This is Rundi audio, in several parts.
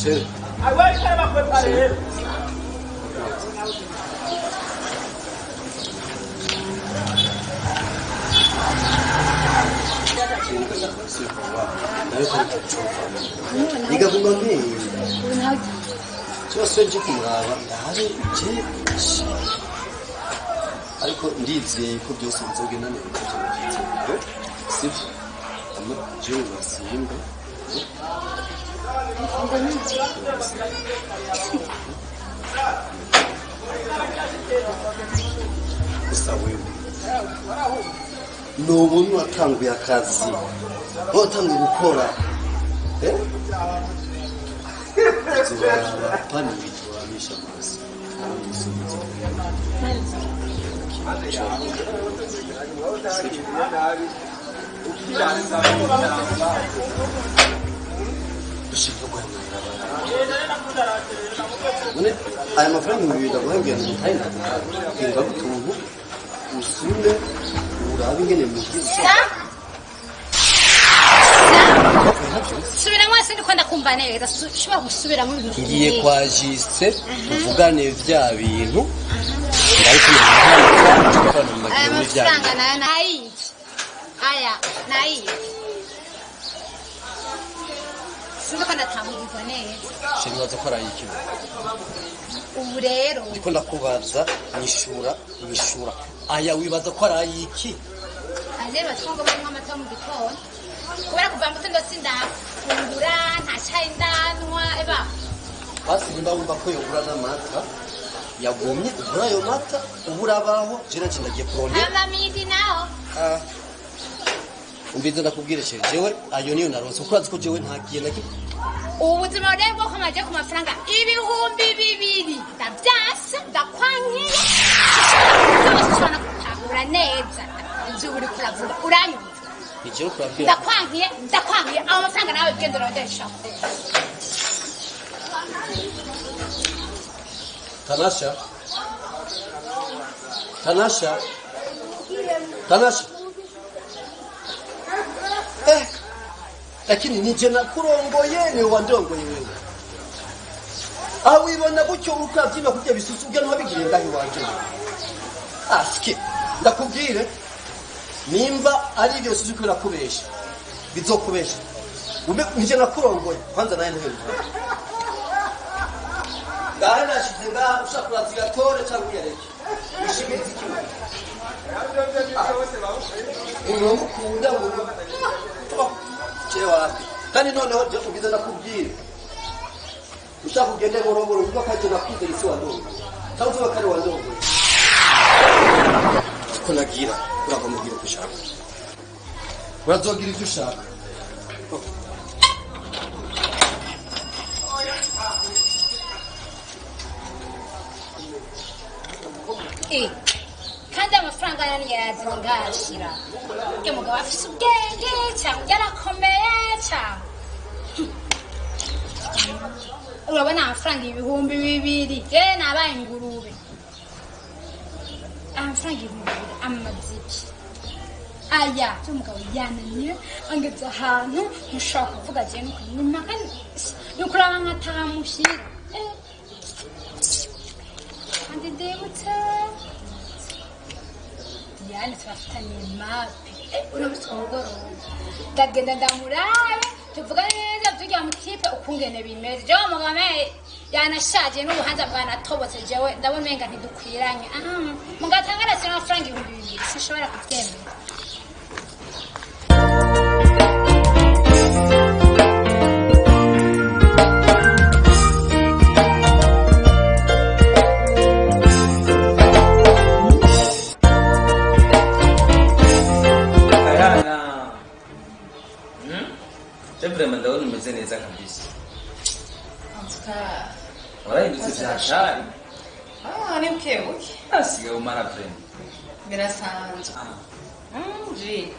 c'est Ah ouais, ça va préparer. Diga kumami. Cyose nje kumuraba ndahaje je. Ariko ndizeye ko byose bizogenda neza. Sivyo. Ama je wasimba. Sawewe. Nubuntu watanguye akazi. Watanguye gukora. Zibara pani bitwamisha amazi. Aya mafaranga ibintu ndaguhembera mu Thailand kinga gutungu usule urabe ingene mugize subira mwese ndiko ndakumva neza shobora gusubira mu bintu ngiye kwa Jise uvugane vya bintu ndariko mu aya mafaranga nayi sinduka ndatamugirwa neza shimwaza ko arayiki ubu rero ndiko ndakubaza nyishura aya wibaza ko arayiki azero batwongo banywa amata mu gitondo kubera kuva mu gitondo sindafungura nta cyayi ndanwa eba basi nimba wumva ko yogura n'amata yagumye ugura ayo mata uburabaho jena ndagiye kurondera amamidi naho umbize ndakubwire jewe ayo niyo naronse uko azi ko jewe ntagiye naki ubuzima bwawe bwo kumaje ku mafaranga 2,000 ndabyasa ndakwankiye ushobora gutahura neza ibyo uri kuravuga uranyumva icyo kurabwira ndakwankiye aho mafaranga nawe ugenda urondesha Tanasha lakini nije nakurongoye ni wandongoye wewe awibona gutyo ukabyina kujya bisusuga ntabigire ngahi wanje aske ndakubwire nimba ari byo suzuko nakubesha bizokubesha nije nakurongoye kwanza naye ntabwo Dana shizenga ushakura zigatore cyangwa yareke ushimize kimwe uno mukunda uno cewa kandi noneho je ubiza nakubwira ushakugende ngorongoro uvuga kaje nakuze isi wandongo tawuzuba kare wandongo ko nagira urakomubwira kushaka urazogira icyo ushaka kandi amafaranga yani yazingashira ke mugabo afite ubwenge cyangwa yarakomeye cyangwa urabona amafaranga 2,000 nabaye ingurube amafaranga 2,000 amaziki aya umugabo yananiye angeze ahantu mushaka kuvuga je nukuraba nkatamushyira kandi ndebutse yani twafitanye mapi uramutse umugoroba ndagenda ndamurabe tuvuga neza tujya mu kipe ukungene bimeze je mugame yanashaje n'ubuhanza bwanatobotse jewe ndabona menga ntidukwiranye mugatangana sino amafaranga 2,000 sinshobora kubyemera Vraiment ndabona umeze neza kabisa. Wala ndio biashara. Ni mkewe. Asiga umara friend. Birasanzwe. Ji.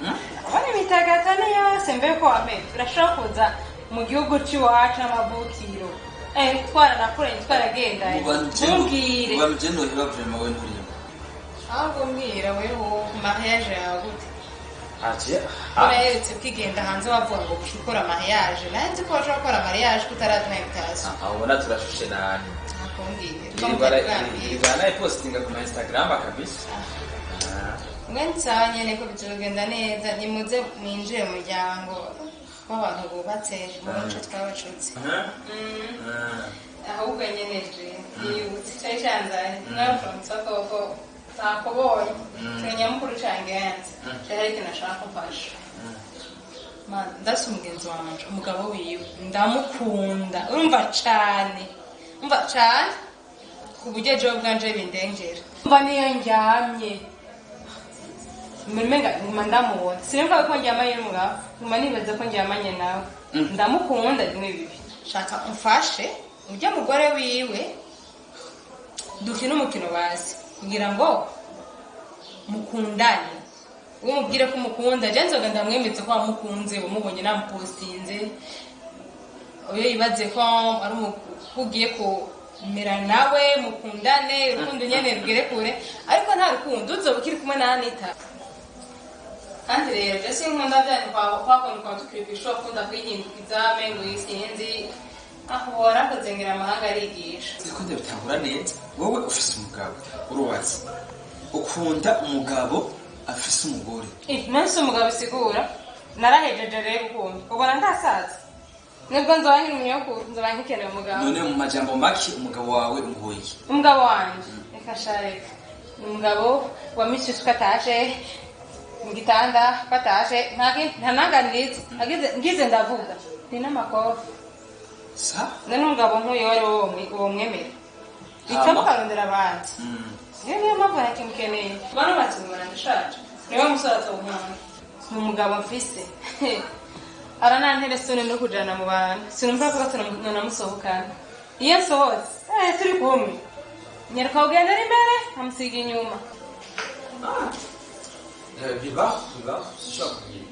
Wani mitagatane yose mbe ko ame. Turashaka kuza mu gihugu cy'iwacu n'amavukiro. Twara nakure twaragenda. Mumbwire. Ubamjeno hiba vraiment we nturiyo. Ahubwo mbwira weho mariage yawe gute? Aje. Urahetse ukigenda hanze wavuga ngo ukora mariage nanzi ko washobora gukora mariage kutaratuma invitation Abona turashushe nani. nakumbwiye Ibana ipostinga ku Instagram kabisa. mwensa nyene ko bizogenda neza nimuze mwinjire mu muryango w'abantu bubatse muco twabacutse ahubwo nyene je yibutse cyane cyane nafunze ko takobonye cyanyamukuru cange yanze cyari kinashaka kumfasha ndasi umugenzi wanje umugabo wiwe ndamukunda urumva cane ku buryo ejo bwanje bindengera mba niyo njyamye Mmenga ndamubona sinumva ko njyamanye n'umugabo nguma nibaza ko njyamanye nawe ndamukunda rimwe bibi shaka umfashe ujya mugore wiwe dukina umukino bazi kugira ngo mukundane umubwire ko mukunda je nzoga ndamwemetse ko wamukunze umubonye namupostinze oyo yibaze ko ari umukugiye ko mera nawe mukundane urukundo nyene rugere kure ariko nta rukundo uzoba ukiri kumwe na Anita kandi rero jesi nkunda byane kwa tukiri kwishwa kunda kwihindukiza mengo yisinzi aho warakozengera amahanga arigisha Siko ndabitangura neza wowe ufise umugabo urubatse ukunda umugabo afise umugore nonse umugabo isigura narahejeje rero gukunda ubona ndasaza nibwo nzobangira umunyakuru nzobangikeneye umugabo none mu majambo make umugabo wawe umuhoye umugabo wanje reka shareka umugabo wa Mrs. Kataje mu gitanda Kataje ntananganiriza ngize ndavuga ni n'amakofi sa none umugabo nk'uyu wari uwo mwemera bitamo karondera abandi niyo mpamvu nakimukeneye bano batsimura ndashaje niwe musore atawunkunda ni umugabo mfise aranantere no kujana mu bantu sinumva ko namusohokana iyo nsohotse turi kumwe nyereka ugenda ari imbere nkamusiga inyuma bibaho sishobora kugira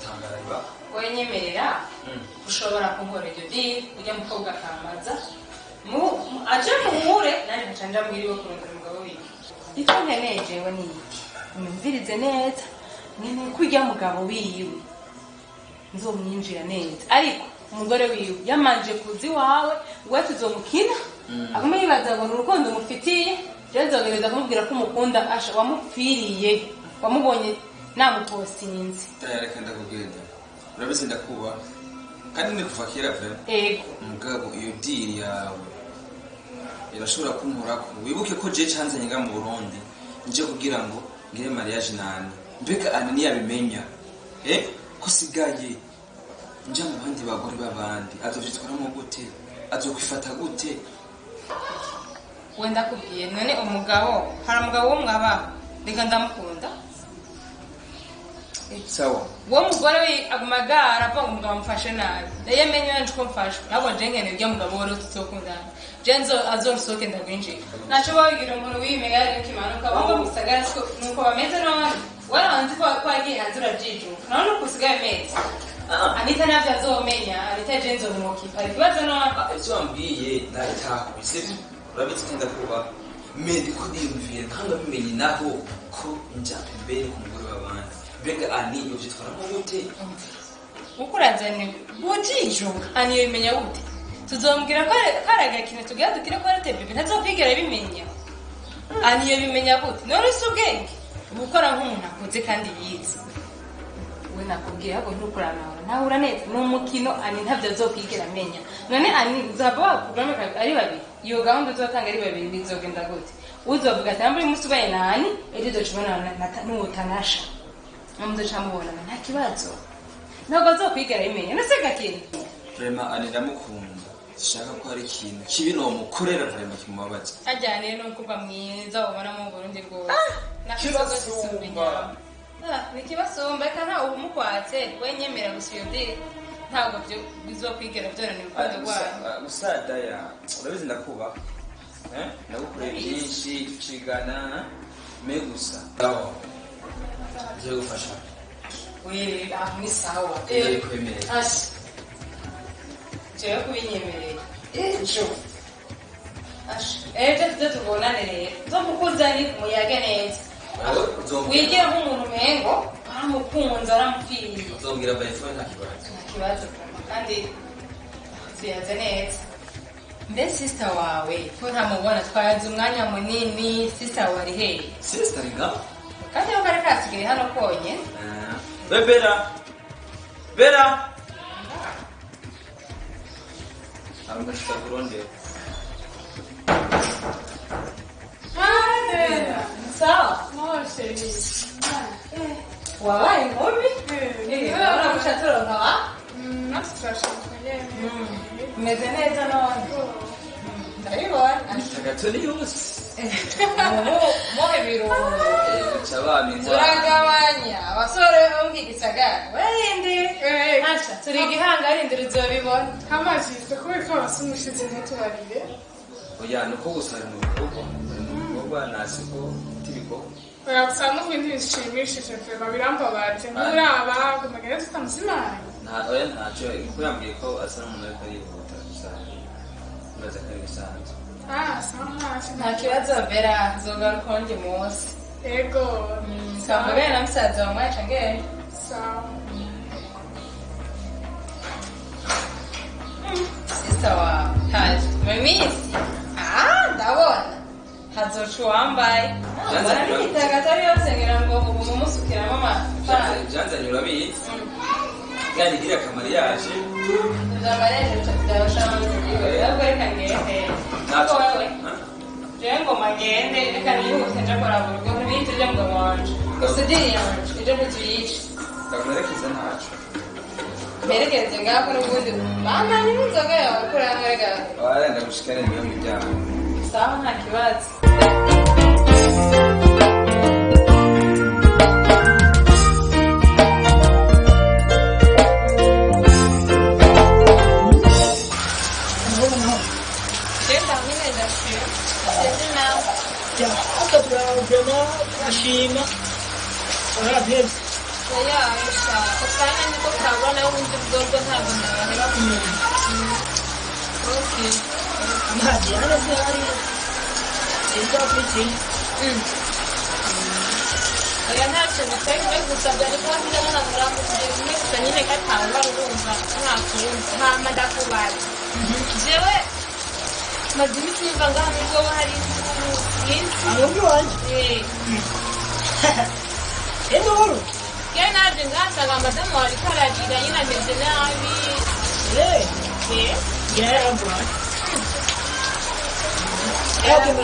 tangara bibaho wenyemerera ushobora kunkora iryo diri ujya mukobwa akamaza aje muhure nani nkacanja mwiriwe kurondera umugabo wiwe icyo nkeneye jewe ni iki umvirize neza nkeneye ko ujya mugabo wiwe nzomwinjira neza ariko umugore wiwe yamanje kuzi wawe we tuzomukina aguma yibaza ngo urukundo umufitiye rero nzogereza kumubwira ko umukunda asha wamupfiriye wamubonye namupostinze reka ndakugenda urabizi ndakuba kandi ni kuva kera vrema ego umugabo iyo diri yawe irashobora kunkurako wibuke ko je canzanye nga mu Burundi nje kugira ngo ngire mariage nani mbega ani niyabimenya ko sigaye nje mu bandi bagore babandi azovyitwaramo gute azokwifata gute wenda kubwiye none umugabo hari umugabo wo mwabaho reka ndamukunda sawa uwo mugore we agumagara avuga ngo umugabo amufashe nabi nayo amenye nje ko mfashe ntabwo nje nkene ujya mugabo wari tutokundana jenzo azorusoke ndagwinjira naco bawigira umuntu wimega ari kimanuka bamwe musagara siko nuko bameze none waranzi ko agiye hanze urajijuka none ukusigaye meza Anita navyo azomenya Anita jenzo mukipa ikibazo none ivyo wambwiye nabitahubise urabizi kenda kuba medi ko ndiyumviye ntabwo bimenye naho ko nja imbere ku mugore w'abandi mbega ani yovyitwaramo gute ukurazane bujijuka ani yimenya gute tuzombwira ko karagakina tugira dukire ko arate bibi ntazopigera bimenya ani yabimenya gute none subwenge gukora nk'umuntu akuze kandi yize we nakubwiye ahubwo ntukuranahura ntahura neza ni umukino ani ntabyo azokigera amenya none ani uzaba wakugame ari babiri iyo gahunda uzotanga ari babiri bizogenda gute uzovuga ati namburi umunsi ubaye nani ejo uzocibona n'utanasha namuzoca mubonana nta kibazo ntabwo azokwigera bimenya nase gakintu vrema ani ndamukunda sishaka ko hari ikintu kibi nomukorera vrema kimubabaza ajyaniye n'umukobwa mwiza ubona mu Burundi rwose nikibasumba reka ntawe umukwatse wenyemera gusa iyo diri ntabwo bizokwigera byorana urukundo rwayo gusadaya urabizi ndakubaha nagukoreye byinshi tucigana me gusa ngiye gufasha wewe aho ni sawa kwemerera asi jewe kubinyemerera ejo ejo tuzatubonane rero nzomukuzani muyage neza wigira nk'umuntu mengo aramukunze aramupfiriye uzobwira bayifone nta kibazo nta kibazo kandi ziyaze neza mbe sister wawe ko ntamubona twayaze umwanya munini sister wawe ari hehe sister nga kandi yo kari kasigaye hano konye bera amashita kurondera sawa Mose. wabaye inkumi urabona gushaturonka wa umeze neza none ndabibona agatoni yose muhe birungo guca abana inzara turagabanya abasore bo mu gisagara barinde asha turi igihanga arindira uzobibona amazi kubera ko abasa umushyitsi ntitubarire oya nuko gusa ari mu bikorwa nasiko tibiko usanga ku bintu bishimishije vema birambabaje nturaba kumenya tutamusimanye oya ntacyo kuko yambwiye ko asa n'umuntu ariko yihuta gusa bibaza ko ari bisanzwe nta kibazo vera zogaruka undi munsi ego kamugane na musaza wa mwaca ngene sawa sister wawe haje mu minsi ndabona hazoca uwambaye barabihitaga atari yose ngira ngo ubu mumusukiramo amafaranga byanzanye urabizi kandi iriya kamariyaje uzamariyaje byabashaka ahubwo reka ngende ariko wowe jewe ngoma ngende reka nihute nja kuraba urugo ntibihite uje ngo wanje usidiri yanje ije kutuyica ndakumerekeza ntaco mperekeze ngaho n'ubundi mama n'inzoga yawe kuriya mwerega warenda gushikana niyo miryango sawa nta kibazo Ashima urabye Oya, Aisha, ukanya niko kabona ubundi bwobwo ntabwo nabahera kumenya. Okay. amazi yarase hari izafiti Oya ntacyo bitari gusabwa ariko mbona namurambo kugira umwe gusa nyine gatanga urumva ntakumva hama ndakubaza. Jewe maze imiti yumva ngaha nubwo hari yinshi. arundi wanje endoro Kaya naje ngasaga madamu wari karagira nyine ameze nabi. yarambura yagomba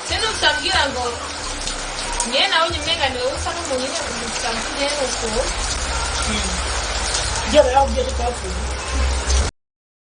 Sino usambwira ngo nyine nawe unyumenga niwe usa n'umuntu nyine umusambwira nuko yaba yabwiye ko twapfuye